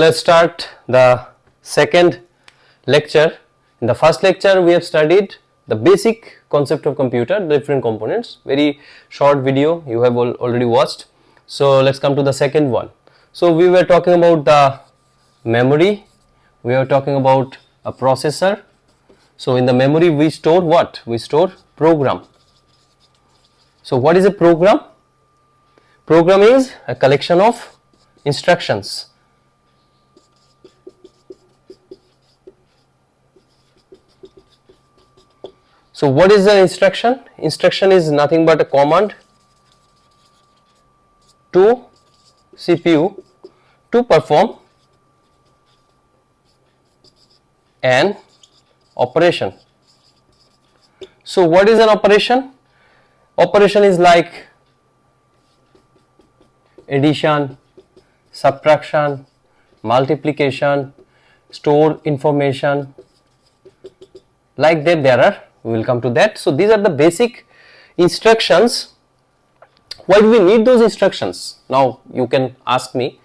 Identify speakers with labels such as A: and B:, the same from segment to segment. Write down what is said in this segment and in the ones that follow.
A: Let's start the second lecture. In the first lecture we have studied the basic concept of computer, different components, very short video you have already watched. So let's come to the second one. So we were talking about the memory, we were talking about a processor. So in the memory we store what? We store program. So what is a program? Program is a collection of instructions. So what is the instruction? Instruction is nothing but a command to CPU to perform an operation. So what is an operation? Operation is like addition, subtraction, multiplication, store information, like that there are. We will come to that. So these are the basic instructions. Why do we need those instructions? Now you can ask me,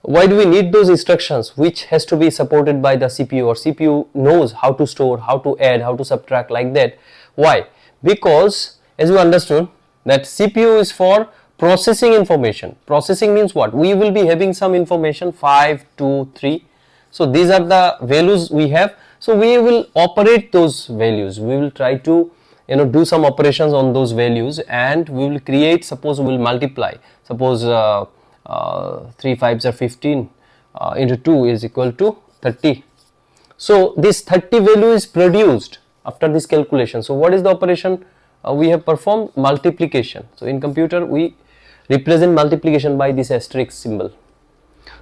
A: why do we need those instructions which has to be supported by the CPU, or CPU knows how to store, how to add, how to subtract, like that. Why? Because as you understood that CPU is for processing information. Processing means what? We will be having some information 5, 2, 3. So these are the values we have. So we will operate those values. We will try to do some operations on those values, and we will create, suppose we will multiply, suppose 3 5s are 15 into 2 is equal to 30. So this 30 value is produced after this calculation. So what is the operation we have performed? Multiplication. So in computer we represent multiplication by this asterisk symbol.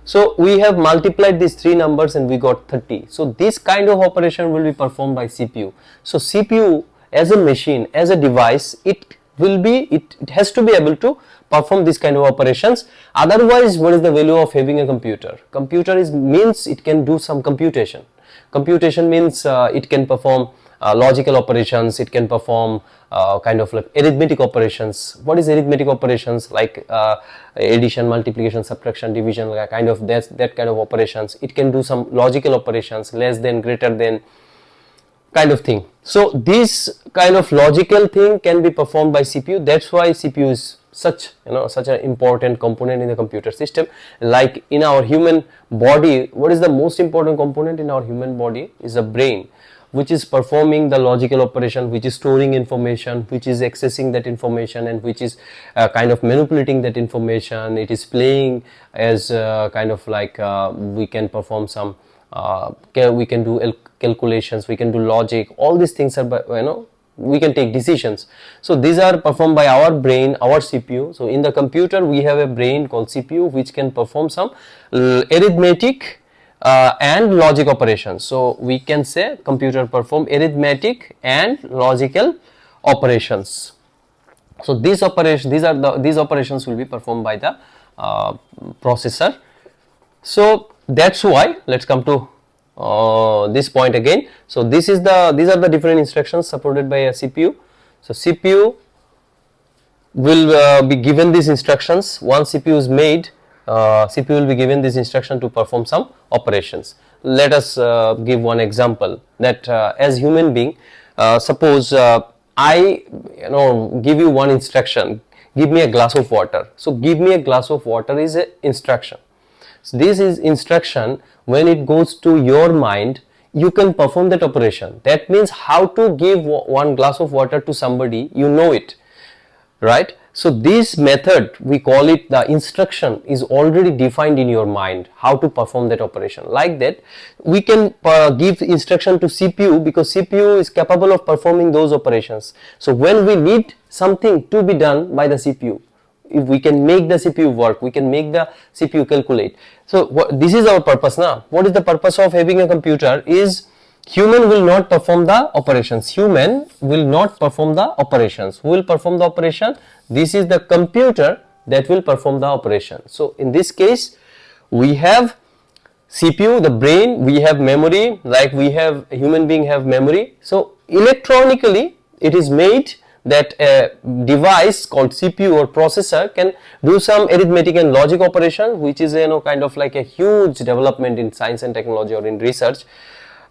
A: So we have multiplied these three numbers and we got 30. So this kind of operation will be performed by CPU. So CPU as a machine, as a device, it has to be able to perform this kind of operations. Otherwise, what is the value of having a computer? Computer means it can do some computation. Computation means it can perform logical operations, it can perform kind of like arithmetic operations. What is arithmetic operations? Like addition, multiplication, subtraction, division, like kind of that kind of operations. It can do some logical operations, less than, greater than, kind of thing. So this kind of logical thing can be performed by CPU. That's why CPU is such an important component in the computer system. Like in our human body, what is the most important component in our human body? Is the brain, which is performing the logical operation, which is storing information, which is accessing that information, and which is kind of manipulating that information. It is playing as kind of like we can perform some we can do calculations, we can do logic. All these things are we can take decisions. So these are performed by our brain, our CPU. So in the computer we have a brain called CPU which can perform some arithmetic and logic operations. So we can say computer perform arithmetic and logical operations. So these operations will be performed by the processor. So that's why, let's come to this point again. So these are the different instructions supported by a CPU. So CPU will be given these instructions. Once CPU is made, CPU will be given this instruction to perform some operations. Let us give one example, that as human being, suppose I give you one instruction, give me a glass of water. So give me a glass of water is an instruction. So this is instruction. When it goes to your mind, you can perform that operation. That means how to give one glass of water to somebody, you know it, right? So this method, we call it the instruction, is already defined in your mind, how to perform that operation. Like that we can give instruction to CPU, because CPU is capable of performing those operations. So when we need something to be done by the CPU, if we can make the CPU work, we can make the CPU calculate. So this is our purpose now. What is the purpose of having a computer? Is human will not perform the operations. Human will not perform the operations. Who will perform the operation? This is the computer that will perform the operation. So in this case we have CPU, the brain, we have memory, like we have human being have memory. So electronically it is made that a device called CPU or processor can do some arithmetic and logic operation, which is kind of like a huge development in science and technology or in research.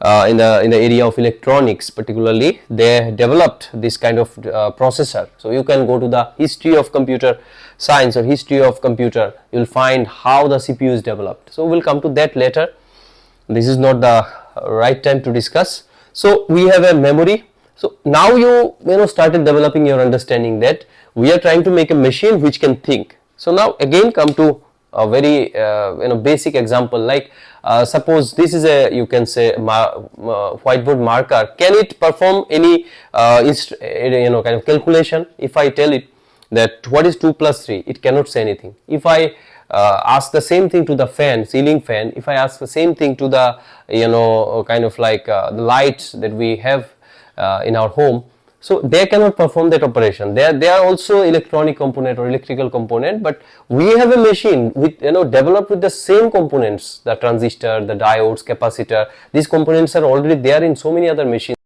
A: In the area of electronics particularly, they developed this kind of processor. So you can go to the history of computer science or history of computer, you will find how the CPU is developed. So we will come to that later. This is not the right time to discuss. So we have a memory. So now you started developing your understanding that we are trying to make a machine which can think. So now again come to a very basic example, like suppose this is a, you can say, whiteboard marker. Can it perform any kind of calculation? If I tell it that what is 2 plus 3, it cannot say anything. If I ask the same thing to the fan, ceiling fan, if I ask the same thing to the kind of like the lights that we have in our home, so they cannot perform that operation. They are also electronic component or electrical component, but we have a machine with developed with the same components, the transistor, the diodes, capacitor. These components are already there in so many other machines.